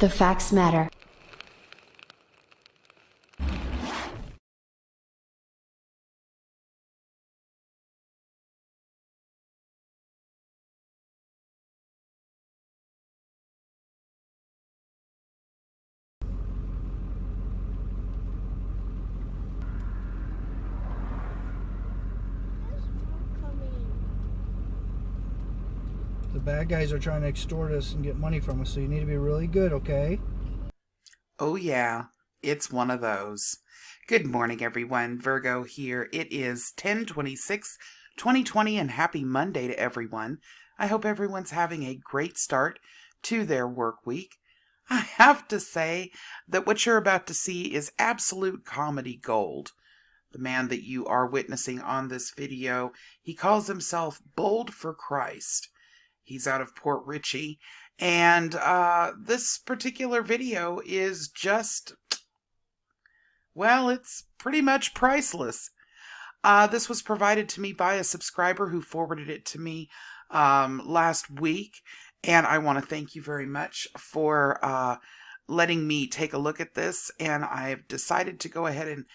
The facts matter. The bad guys are trying to extort us and get money from us, so you need to be really good, okay? Oh yeah, it's one of those. Good morning, everyone. Virgo here. It is 10/26/2020, and happy Monday to everyone. I hope everyone's having a great start to their work week. I have to say that what you're about to see is absolute comedy gold. The man that you are witnessing on this video, he calls himself Bold for Christ. He's out of Port Richey, and this particular video is just, well, it's pretty much priceless. This was provided to me by a subscriber who forwarded it to me last week, and I want to thank you very much for letting me take a look at this, and I've decided to go ahead and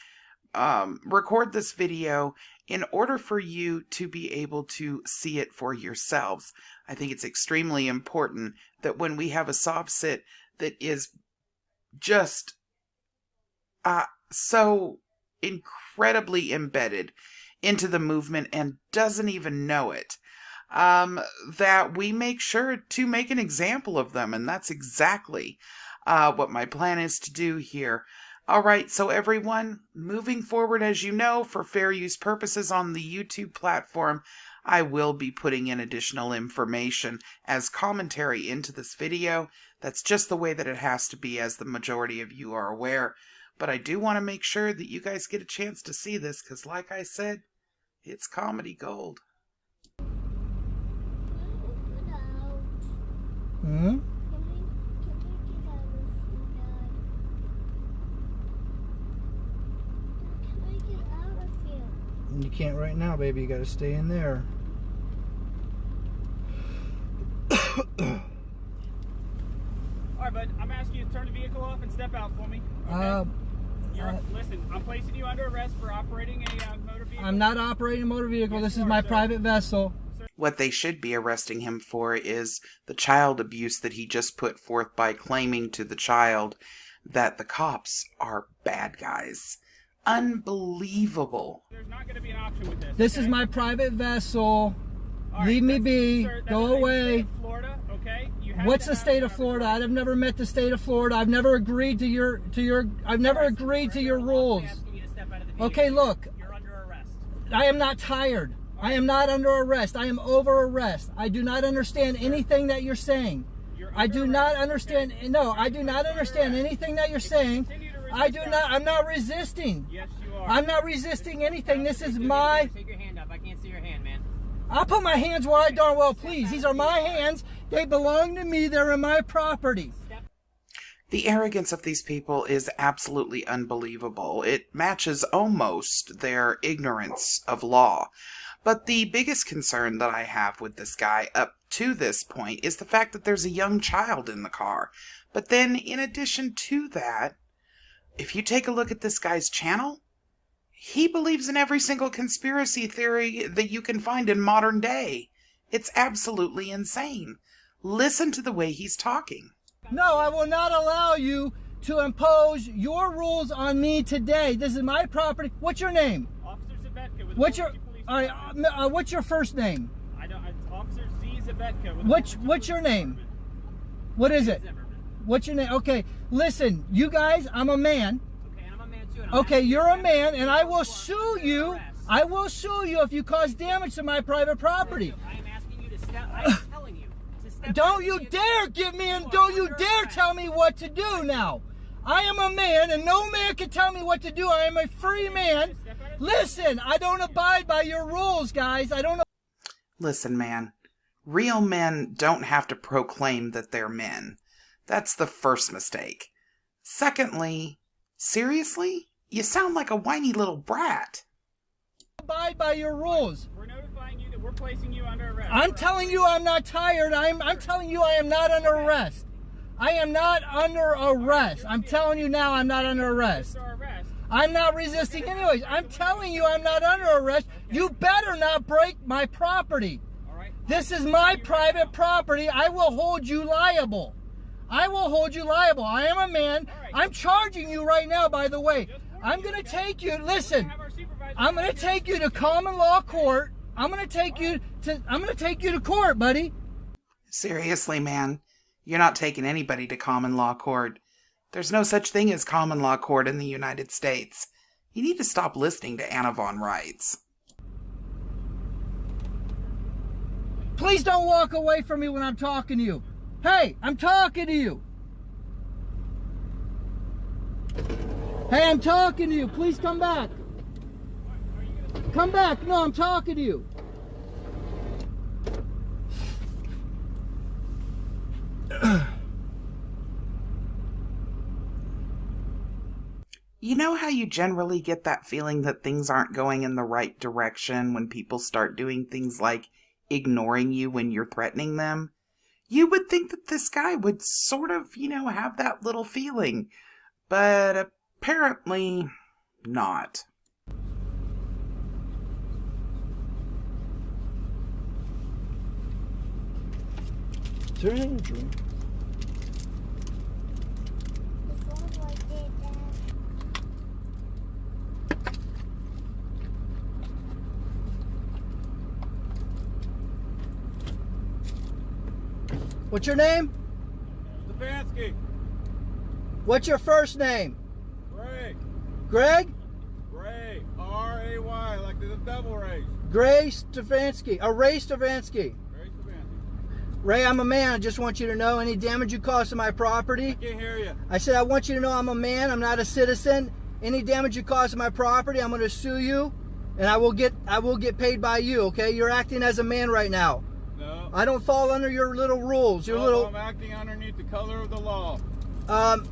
record this video in order for you to be able to see it for yourselves. I think it's extremely important that when we have a soft sit that is just so incredibly embedded into the movement and doesn't even know it, that we make sure to make an example of them, and that's exactly what my plan is to do here. All right, so everyone, moving forward, as you know, for fair use purposes on the YouTube platform, I will be putting in additional information as commentary into this video. That's just the way that it has to be, as the majority of you are aware. But I do want to make sure that you guys get a chance to see this, because like I said, it's comedy gold. Hmm? You can't right now, baby. You gotta stay in there. Alright, bud. I'm asking you to turn the vehicle off and step out for me. Okay? Listen, I'm placing you under arrest for operating a motor vehicle. I'm not operating a motor vehicle. Yes, this is my private vessel. What they should be arresting him for is the child abuse that he just put forth by claiming to the child that the cops are bad guys. Unbelievable. There's not going to be an option with this. This okay? is my private vessel. Right, leave me be. Sir, go away. Florida, okay? What's the state of Florida? I've never met the state of Florida. I've never agreed to your rules. Okay, look. You're under arrest. I am not tired. I am not under arrest. I am over arrest. I do not understand anything that you're saying. I do not understand. No, I do not understand anything that you're saying. I do not. I'm not resisting. Yes, you are. I'm not resisting anything. This is my. Take your hand up. I can't see your hand, man. I'll put my hands where I darn well please. These are my hands. They belong to me. They're in my property. The arrogance of these people is absolutely unbelievable. It matches almost their ignorance of law. But the biggest concern that I have with this guy up to this point is the fact that there's a young child in the car. But then, in addition to that, if you take a look at this guy's channel, he believes in every single conspiracy theory that you can find in modern day. It's absolutely insane. Listen to the way he's talking. No, I will not allow you to impose your rules on me today. This is my property. What's your name? Officer Zabetka with What's your Police all right, what's your first name? I don't. It's Officer Z Zabetka with What's your name? What is it? What's your name? Okay, listen, you guys, I'm a man. Okay, and I'm a man too. Okay, you're a man, and I will sue you. I will sue you if you cause damage to my private property. I am asking you to step. I am telling you to step. Don't you dare give me and don't you dare tell me what to do now. I am a man, and no man can tell me what to do. I am a free man. Listen, I don't abide by your rules, guys. I don't. Listen, man. Real men don't have to proclaim that they're men. That's the first mistake. Secondly, seriously? You sound like a whiny little brat. Abide by your rules. We're notifying you that we're placing you under arrest. I'm telling you I'm not tired. I'm telling you I am not under arrest. I am not under arrest. I'm telling you now, I'm not under arrest. I'm not resisting anyways. I'm telling you I'm not under arrest. You better not break my property. This is my private property. I will hold you liable. I will hold you liable. I am a man. I'm charging you right now, by the way. I'm going to take you, listen, I'm going to take you to common law court. I'm going to take you to court, buddy. Seriously, man. You're not taking anybody to common law court. There's no such thing as common law court in the United States. You need to stop listening to Anna Von Reitz. Please don't walk away from me when I'm talking to you. Hey, I'm talking to you. Hey, I'm talking to you. Please come back. Come back. No, I'm talking to you. You know how you generally get that feeling that things aren't going in the right direction when people start doing things like ignoring you when you're threatening them? You would think that this guy would sort of, have that little feeling. But apparently not. What's your name? Stefanski. What's your first name? Greg. Greg? Ray. R-A-Y, like the double race. Ray Stefanski. Ray Stefanski. Ray Stefanski. Ray, I'm a man. I just want you to know any damage you cause to my property. I can't hear you. I said I want you to know I'm a man. I'm not a citizen. Any damage you cause to my property, I'm going to sue you, and I will get paid by you. Okay? You're acting as a man right now. No. I don't fall under your little rules. Your No, little. I'm acting underneath the color of the law.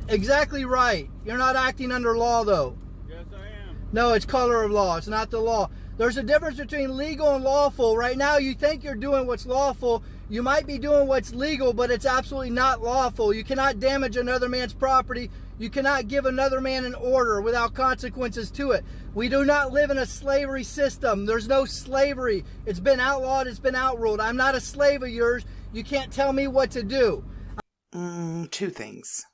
Exactly right. You're not acting under law though. Yes, I am. No, it's color of law. It's not the law. There's a difference between legal and lawful. Right now, you think you're doing what's lawful. You might be doing what's legal, but it's absolutely not lawful. You cannot damage another man's property. You cannot give another man an order without consequences to it. We do not live in a slavery system. There's no slavery. It's been outlawed. It's been outruled. I'm not a slave of yours. You can't tell me what to do. Two things.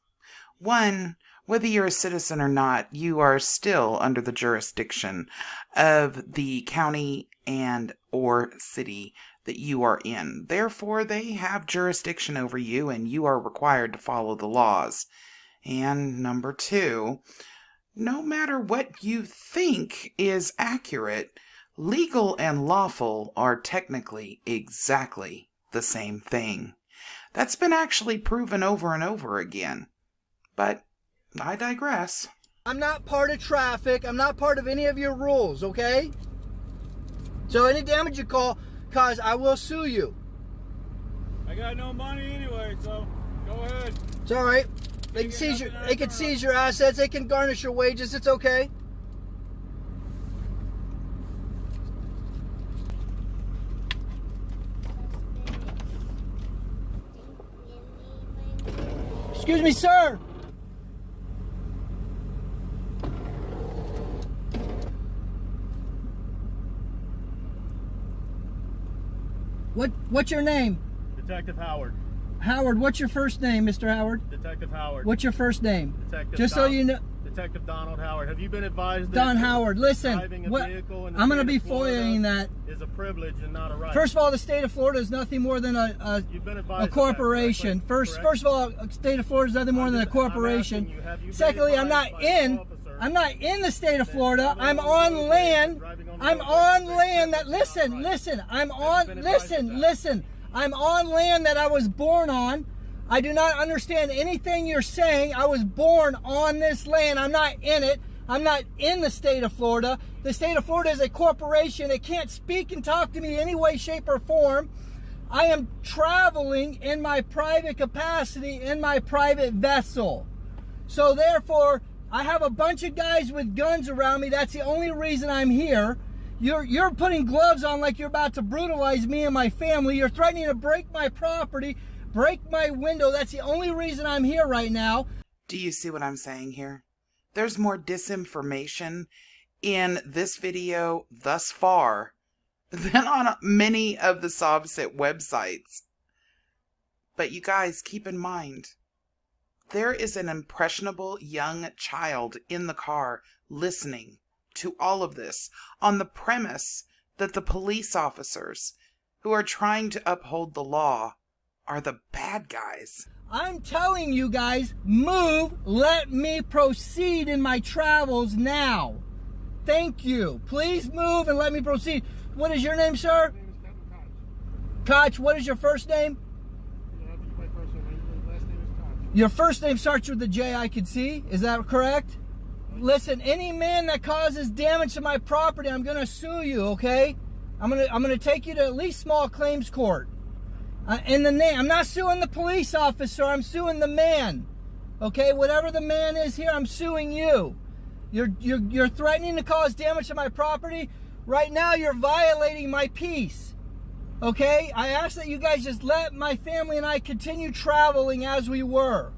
One, whether you're a citizen or not, you are still under the jurisdiction of the county and or city that you are in. Therefore, they have jurisdiction over you and you are required to follow the laws. And number two, no matter what you think is accurate, legal and lawful are technically exactly the same thing. That's been actually proven over and over again. But I digress. I'm not part of traffic. I'm not part of any of your rules, okay? So any damage you cause, I will sue you. I got no money anyway, so go ahead. It's all right. They can seize your assets. They can garnish your wages. It's okay. Excuse me, sir. What's your name? Detective Howard. Howard, what's your first name, Mr. Howard? Detective Howard. What's your first name? Detective Just so you know. Detective Donald Howard. Have you been advised that Don Howard, listen. driving a What, vehicle in the I'm going to state be of Florida foiling that. is a privilege and not a right? First of all, the state of Florida is nothing more than You've been a advised corporation. of that, correct? First of all, the state of Florida is nothing more than a corporation. Secondly, I'm not in the state of Florida. I'm on land. I'm on land that listen. I'm on land that I was born on. I do not understand anything you're saying. I was born on this land. I'm not in it. I'm not in the state of Florida. The state of Florida is a corporation. It can't speak and talk to me in any way, shape, or form. I am traveling in my private capacity, in my private vessel. So therefore, I have a bunch of guys with guns around me. That's the only reason I'm here. You're putting gloves on like you're about to brutalize me and my family. You're threatening to break my property, break my window. That's the only reason I'm here right now. Do you see what I'm saying here? There's more disinformation in this video thus far than on many of the Sovset websites. But you guys, keep in mind, there is an impressionable young child in the car listening to all of this on the premise that the police officers who are trying to uphold the law are the bad guys. I'm telling you guys, move, let me proceed in my travels now. Thank you. Please move and let me proceed. What is your name, sir? My name is Captain Koch. Koch, what is your first name? I'll give you my first name. My last name is Koch. Your first name starts with a J, I can see. Is that correct? Listen, any man that causes damage to my property, I'm going to sue you, okay? I'm gonna take you to at least small claims court. In the name, I'm not suing the police officer, I'm suing the man. Okay, whatever the man is here, I'm suing you. You're threatening to cause damage to my property. Right now, you're violating my peace. Okay, I ask that you guys just let my family and I continue traveling as we were.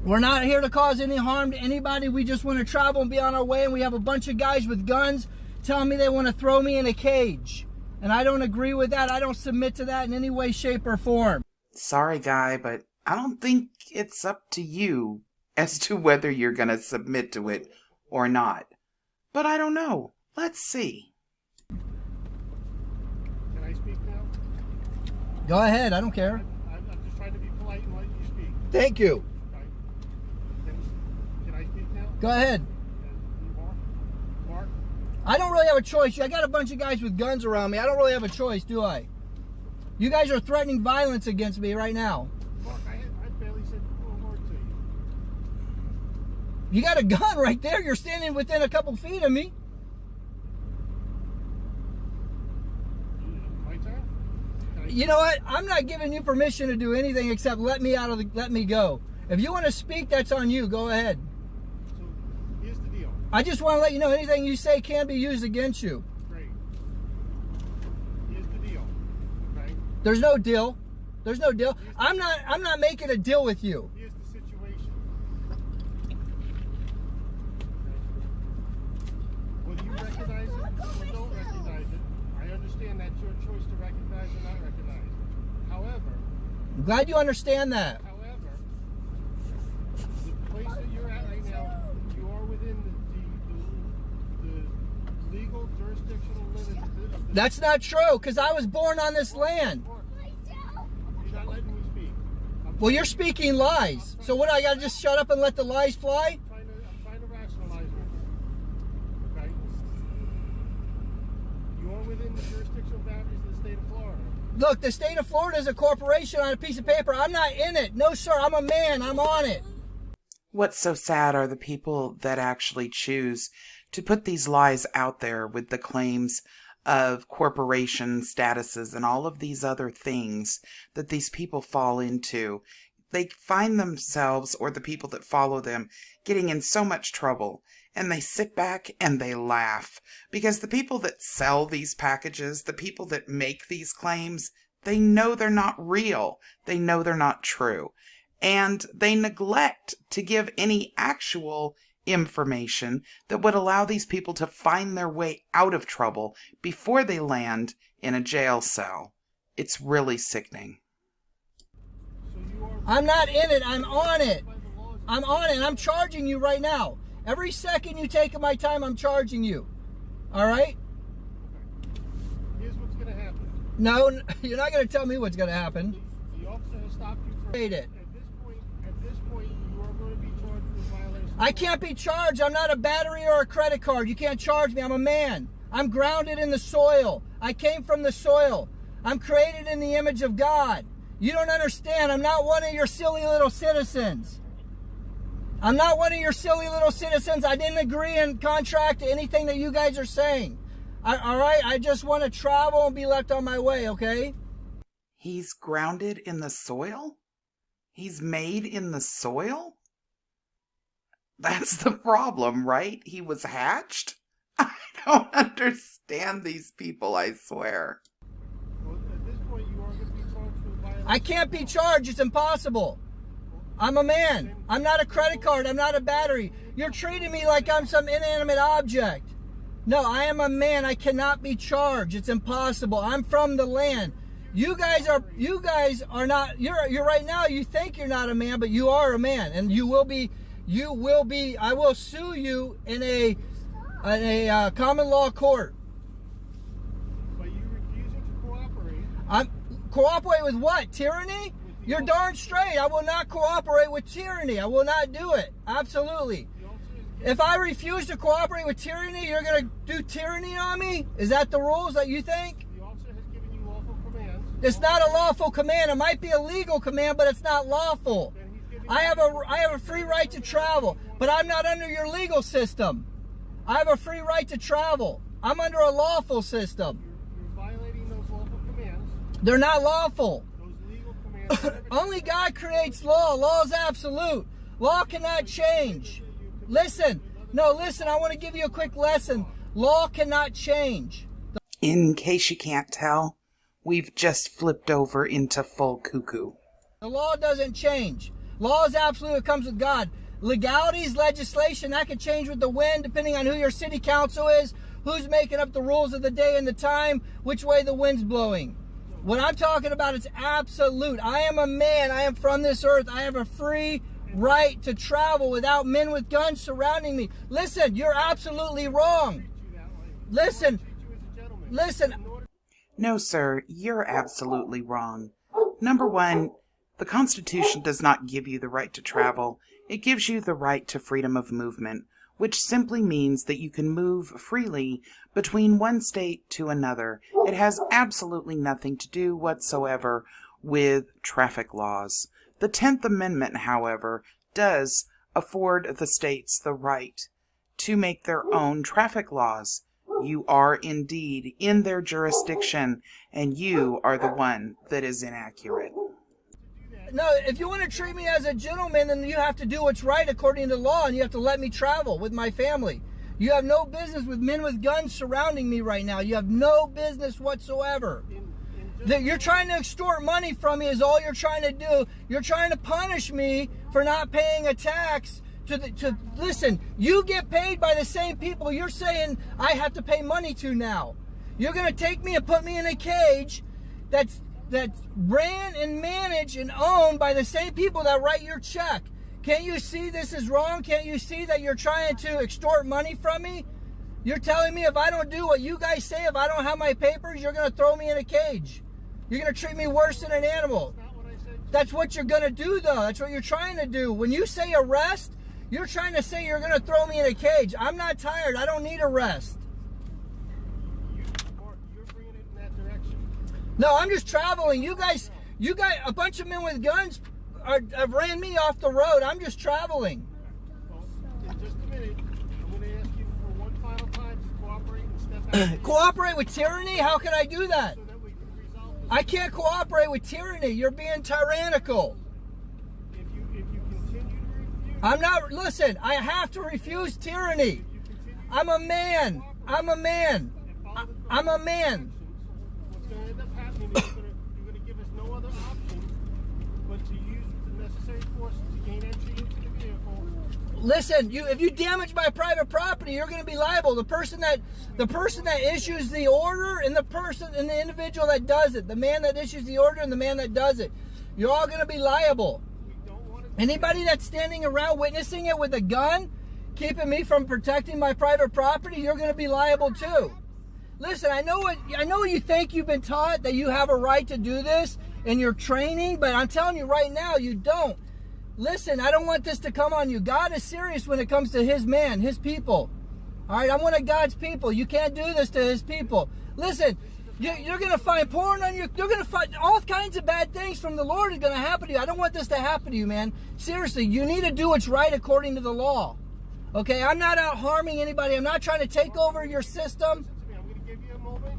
We're not here to cause any harm to anybody. We just want to travel and be on our way. And we have a bunch of guys with guns telling me they want to throw me in a cage. And I don't agree with that. I don't submit to that in any way, shape, or form. Sorry, guy, but I don't think it's up to you as to whether you're going to submit to it or not. But I don't know. Let's see. Can I speak now? Go ahead. I don't care. I'm just trying to be polite and let you speak. Thank you. Right. Can I speak now? Go ahead. Mark? I don't really have a choice. I got a bunch of guys with guns around me. I don't really have a choice, do I? You guys are threatening violence against me right now. Mark, I barely said a word to you. You got a gun right there. You're standing within a couple feet of me. My turn? You know what? I'm not giving you permission to do anything except let me go. If you want to speak, that's on you. Go ahead. So, here's the deal. I just want to let you know anything you say can be used against you. Great. Here's the deal. Okay? There's no deal. There's no deal. I'm not making a deal with you. Here's the situation. Whether you recognize it or don't recognize it, I understand that's your choice to recognize or not recognize it. However, I'm glad you understand that. the place that you're at right now, you are within the legal jurisdictional limits of the That's not true, because I was born on this land. You're not letting me speak. Well, you're speaking lies. So what, I got to just shut up and let the lies fly? I'm trying to rationalize with you. Okay? You are within the jurisdictional boundaries of the state of Florida. Look, the state of Florida is a corporation on a piece of paper. I'm not in it. No, sir, I'm a man. I'm on it. What's so sad are the people that actually choose to put these lies out there with the claims of corporation statuses and all of these other things that these people fall into. They find themselves, or the people that follow them, getting in so much trouble, and they sit back and they laugh, because the people that sell these packages, the people that make these claims, they know they're not real. They know they're not true. And they neglect to give any actual information that would allow these people to find their way out of trouble before they land in a jail cell. It's really sickening. I'm not in it. I'm on it. I'm on it. I'm charging you right now. Every second you take of my time, I'm charging you. All right? Here's what's going to happen. No, you're not going to tell me what's going to happen. The officer has stopped you from... Hate it. At this point, you are going to be charged with violation. I can't be charged. I'm not a battery or a credit card. You can't charge me. I'm a man. I'm grounded in the soil. I came from the soil. I'm created in the image of God. You don't understand. I'm not one of your silly little citizens. I'm not one of your silly little citizens. I didn't agree in contract to anything that you guys are saying. All right? I just want to travel and be left on my way, okay? He's grounded in the soil? He's made in the soil? That's the problem, right? He was hatched? I don't understand these people, I swear. Well, at this point, you are going to be charged with violation. I can't be charged. It's impossible. I'm a man. I'm not a credit card. I'm not a battery. You're treating me like I'm some inanimate object. No, I am a man. I cannot be charged. It's impossible. I'm from the land. You guys are not, you're right now, you think you're not a man, but you are a man, and you will be, I will sue you in a common law court. But you refusing to cooperate. Cooperate with what? Tyranny? You're darn straight. I will not cooperate with tyranny. I will not do it. Absolutely. If I refuse to cooperate with tyranny, you're going to do tyranny on me? Is that the rules that you think? The officer has given you lawful commands. It's not a lawful command. It might be a legal command, but it's not lawful. I have a free right to travel, but I'm not under your legal system. I have a free right to travel. I'm under a lawful system. You're violating those lawful commands. They're not lawful. Those legal commands. Only God creates law. Law is absolute. Law cannot change. Listen. No, listen. I want to give you a quick lesson. Law cannot change. In case you can't tell, we've just flipped over into full cuckoo. The law doesn't change. Law is absolute. It comes with God. Legalities, legislation, that could change with the wind depending on who your city council is, who's making up the rules of the day and the time, which way the wind's blowing. What I'm talking about is absolute. I am a man. I am from this earth. I have a free right to travel without men with guns surrounding me. Listen, you're absolutely wrong. Listen. No, sir, you're absolutely wrong. Number one, the Constitution does not give you the right to travel. It gives you the right to freedom of movement, which simply means that you can move freely between one state to another. It has absolutely nothing to do whatsoever with traffic laws. The 10th Amendment, however, does afford the states the right to make their own traffic laws. You are indeed in their jurisdiction, and you are the one that is inaccurate. No, if you want to treat me as a gentleman, then you have to do what's right according to law, and you have to let me travel with my family. You have no business with men with guns surrounding me right now. You have no business whatsoever. You're trying to extort money from me is all you're trying to do. You're trying to punish me for not paying a tax. Listen, you get paid by the same people you're saying I have to pay money to now. You're going to take me and put me in a cage that's ran and managed and owned by the same people that write your check. Can't you see this is wrong? Can't you see that you're trying to extort money from me? You're telling me if I don't do what you guys say, if I don't have my papers, you're going to throw me in a cage. You're going to treat me worse than an animal. That's what you're going to do, though. That's what you're trying to do. When you say arrest, you're trying to say you're going to throw me in a cage. I'm not tired. I don't need arrest. You're bringing it in that direction. No, I'm just traveling. You guys, a bunch of men with guns have ran me off the road. I'm just traveling. Well, in just a minute, I'm going to ask you for one final time to cooperate and step out. Cooperate with tyranny? How can I do that? So that we can resolve this. I can't cooperate with tyranny. You're being tyrannical. If you continue to refuse. I'm not, listen, I have to refuse tyranny. I'm a man. I'm a man. I'm a man. What's going to end up happening is you're going to give us no other option but to use the necessary force to gain entry into the vehicle. Listen, if you damage my private property, you're going to be liable. The person that issues the order and the individual that does it, the man that issues the order and the man that does it, you're all going to be liable. Anybody that's standing around witnessing it with a gun, keeping me from protecting my private property, you're going to be liable too. Listen, I know what you think you've been taught, that you have a right to do this in your training, but I'm telling you right now, you don't. Listen, I don't want this to come on you. God is serious when it comes to his man, his people. All right, I'm one of God's people. You can't do this to his people. Listen, you're going to find porn on your... You're going to find all kinds of bad things from the Lord is going to happen to you. I don't want this to happen to you, man. Seriously, you need to do what's right according to the law. Okay, I'm not out harming anybody. I'm not trying to take over your system. I'm going to give you a moment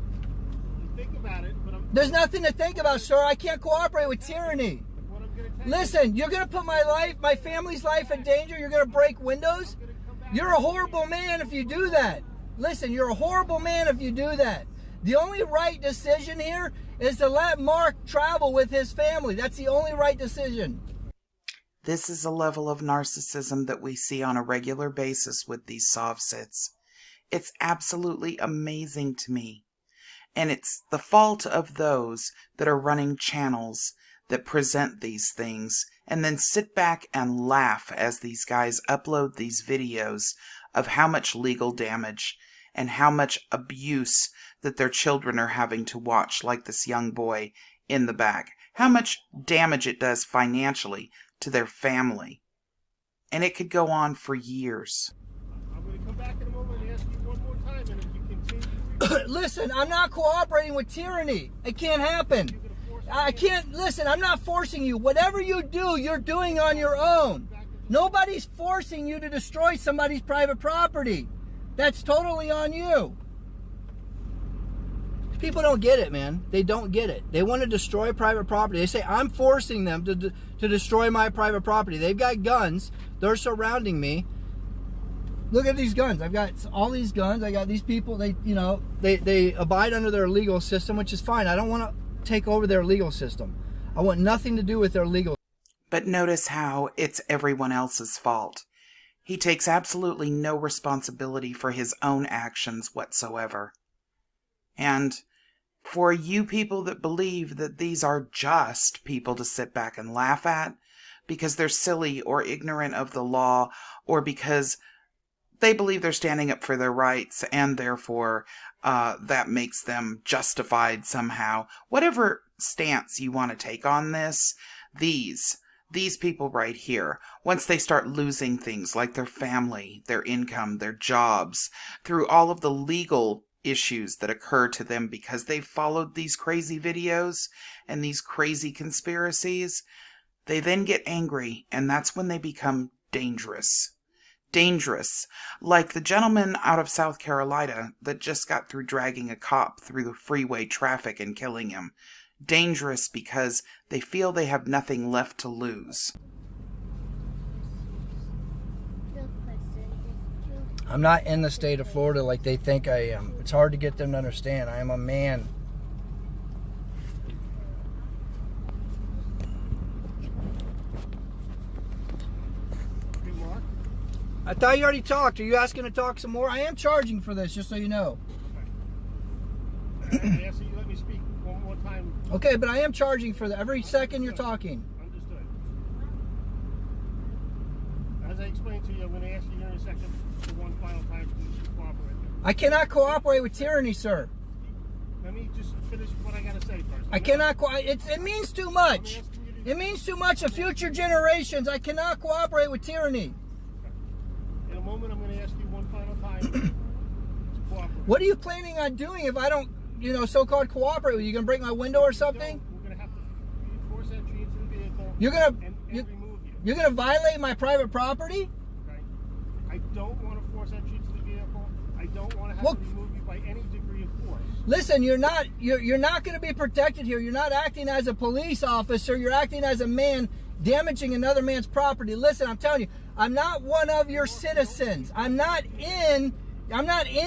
to think about it, but There's nothing to think about, sir. I can't cooperate with tyranny. what I'm going to tell Listen, you're going to put my life, my family's life in danger. You're going to break windows. You're a horrible man if you do that. Listen, you're a horrible man if you do that. The only right decision here is to let Mark travel with his family. That's the only right decision. This is a level of narcissism that we see on a regular basis with these sovsits. It's absolutely amazing to me. And it's the fault of those that are running channels that present these things and then sit back and laugh as these guys upload these videos of how much legal damage and how much abuse that their children are having to watch, like this young boy in the back. How much damage it does financially to their family. And it could go on for years. I'm going to come back in a moment and ask you one more time, and if you continue... Listen, I'm not cooperating with tyranny. It can't happen. I can't, listen, I'm not forcing you. Whatever you do, you're doing on your own. Nobody's forcing you to destroy somebody's private property. That's totally on you. People don't get it, man. They don't get it. They want to destroy private property. They say, I'm forcing them to destroy my private property. They've got guns. They're surrounding me. Look at these guns. I've got all these guns. I got these people. They abide under their legal system, which is fine. I don't want to take over their legal system. I want nothing to do with their legal. But notice how it's everyone else's fault. He takes absolutely no responsibility for his own actions whatsoever. And for you people that believe that these are just people to sit back and laugh at because they're silly or ignorant of the law, or because they believe they're standing up for their rights and therefore that makes them justified somehow. Whatever stance you want to take on this, these people right here, once they start losing things like their family, their income, their jobs, through all of the legal issues that occur to them because they've followed these crazy videos and these crazy conspiracies, they then get angry, and that's when they become dangerous. Dangerous, like the gentleman out of South Carolina that just got through dragging a cop through the freeway traffic and killing him. Dangerous because they feel they have nothing left to lose. I'm not in the state of Florida like they think I am. It's hard to get them to understand. I am a man. Hey, Mark? I thought you already talked. Are you asking to talk some more? I am charging for this, just so you know. Okay. I ask that you let me speak one more time. Okay, but I am charging for every second you're talking. Understood. As I explained to you, I'm going to ask you here in a second for one final time to cooperate. I cannot cooperate with tyranny, sir. Let me just finish what I got to say first. I cannot. It means too much. It means too much of future generations. I cannot cooperate with tyranny. In a moment, I'm going to ask you one final time to cooperate. What are you planning on doing if I don't, so-called cooperate with you? You gonna break my window or something? We're going to have to force entry into the vehicle. You're gonna and remove you. You're gonna violate my private property? Okay. I don't want to force entry into the vehicle. I don't want to have to remove you by any degree of force. Listen, you're not going to be protected here. You're not acting as a police officer. You're acting as a man damaging another man's property. Listen, I'm telling you, I'm not one of your citizens. I'm not in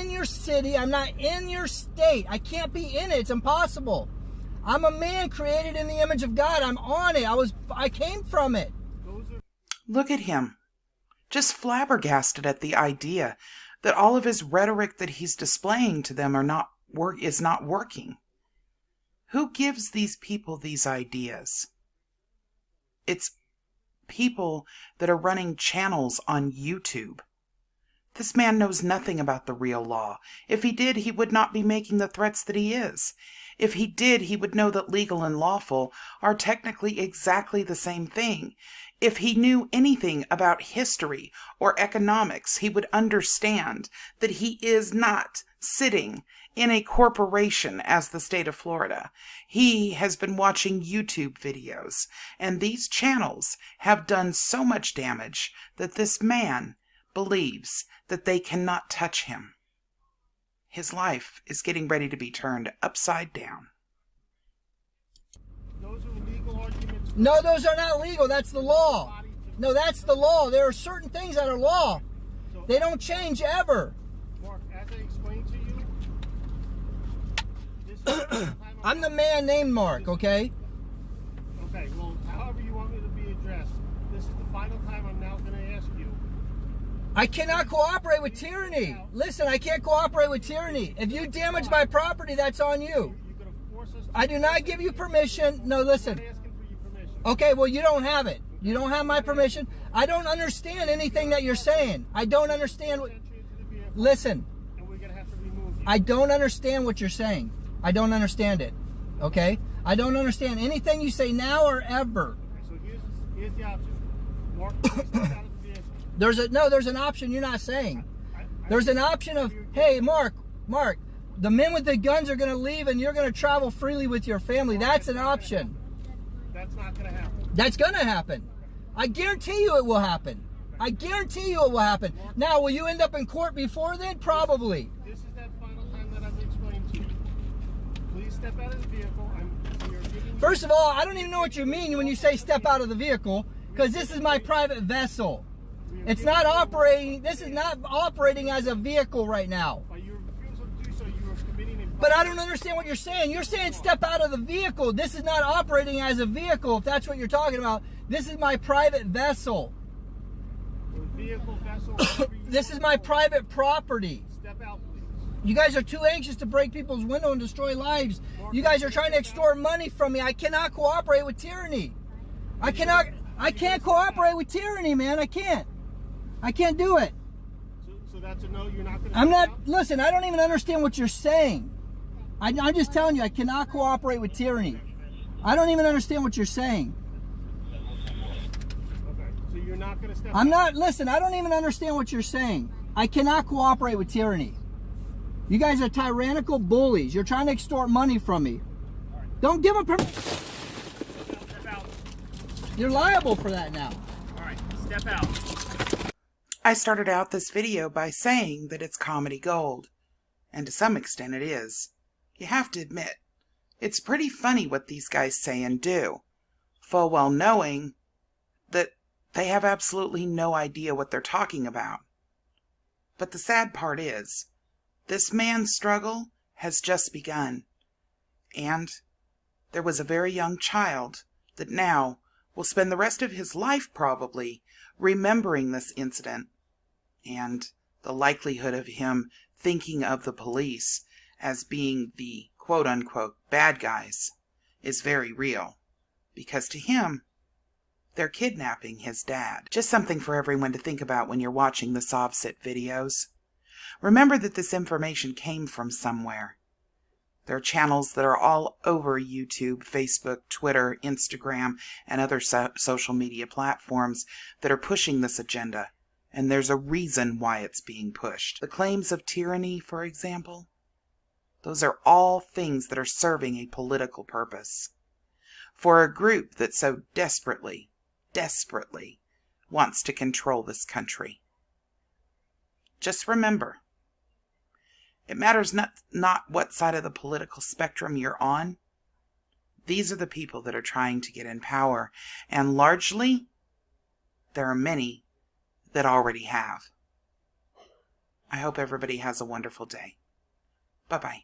your city. I'm not in your state. I can't be in it. It's impossible. I'm a man created in the image of God. I'm on it. I came from it. Look at him. Just flabbergasted at the idea that all of his rhetoric that he's displaying to them is not working. Who gives these people these ideas? It's people that are running channels on YouTube. This man knows nothing about the real law. If he did, he would not be making the threats that he is. If he did, he would know that legal and lawful are technically exactly the same thing. If he knew anything about history or economics, he would understand that he is not sitting in a corporation as the state of Florida. He has been watching YouTube videos, and these channels have done so much damage that this man believes that they cannot touch him. His life is getting ready to be turned upside down. Those are legal arguments. No, those are not legal. That's the law. No, that's the law. There are certain things that are law. They don't change ever. Mark, as I explained to you, I'm the man named Mark, okay? Okay, well, however you want me to be addressed, this is the final time I'm now going to ask you. I cannot cooperate with tyranny. Listen, I can't cooperate with tyranny. If you damage my property, that's on you. You're going to force us to... I do not give you permission. No, listen. I'm not asking for your permission. Okay, well, you don't have it. You don't have my permission. I don't understand anything that you're saying. I don't understand what... Listen. And we're going to have to remove you. I don't understand what you're saying. I don't understand it. Okay? I don't understand anything you say now or ever. So here's the option. Mark, please step out of the vehicle. There's an option you're not saying. There's an option of, hey, Mark, the men with the guns are going to leave and you're going to travel freely with your family. That's an option. That's not going to happen. That's going to happen. I guarantee you it will happen. I guarantee you it will happen. Now, will you end up in court before then? Probably. This is that final time that I've explained to you. Please step out of the vehicle. First of all, I don't even know what you mean when you say step out of the vehicle, because this is my private vessel. It's not operating. This is not operating as a vehicle right now. By your refusal to do so, you are committing a... But I don't understand what you're saying. You're saying step out of the vehicle. This is not operating as a vehicle, if that's what you're talking about. This is my private vessel. Vehicle, vessel, This is my private property. Step out, please. You guys are too anxious to break people's window and destroy lives. You guys are trying to extort money from me. I cannot cooperate with tyranny. I can't cooperate with tyranny, man. I can't do it. So that's a no, you're not going to... I'm not, listen, I don't even understand what you're saying. I'm just telling you, I cannot cooperate with tyranny. I don't even understand what you're saying. Okay, so you're not going to step I'm not, listen, I don't even understand what you're saying. I cannot cooperate with tyranny. You guys are tyrannical bullies. You're trying to extort money from me. Don't give a permission. Step out. You're liable for that now. All right, step out. I started out this video by saying that it's comedy gold, and to some extent it is. You have to admit, it's pretty funny what these guys say and do, full well knowing that they have absolutely no idea what they're talking about. But the sad part is, this man's struggle has just begun, and there was a very young child that now will spend the rest of his life probably remembering this incident, and the likelihood of him thinking of the police as being the quote-unquote bad guys is very real, because to him, they're kidnapping his dad. Just something for everyone to think about when you're watching the Sovsit videos. Remember that this information came from somewhere. There are channels that are all over YouTube, Facebook, Twitter, Instagram, and other social media platforms that are pushing this agenda, and there's a reason why it's being pushed. The claims of tyranny, for example, those are all things that are serving a political purpose for a group that so desperately wants to control this country. Just remember, it matters not what side of the political spectrum you're on. These are the people that are trying to get in power, and largely, there are many that already have. I hope everybody has a wonderful day. Bye-bye.